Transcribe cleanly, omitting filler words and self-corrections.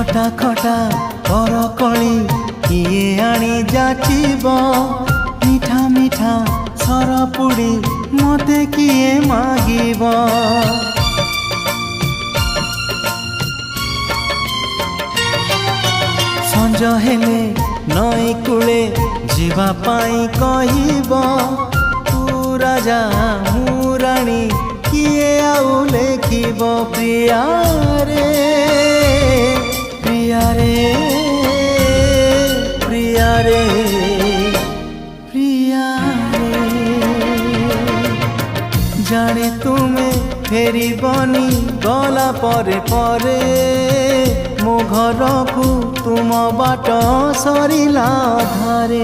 खटा खटा करकली किए आनी जाचिब मीठा मीठा सरपुड़ी मते किए मागिब संज हेले नई कूले जीवा पाई कहिब तू राजा मु राणी किए आउ लेखिब प्रिया रे प्रिया रे प्रिया रे प्रिया रे जाने तुमे फेरी बनी गला परे परे मो घर को तुम बाट सरिला धारे।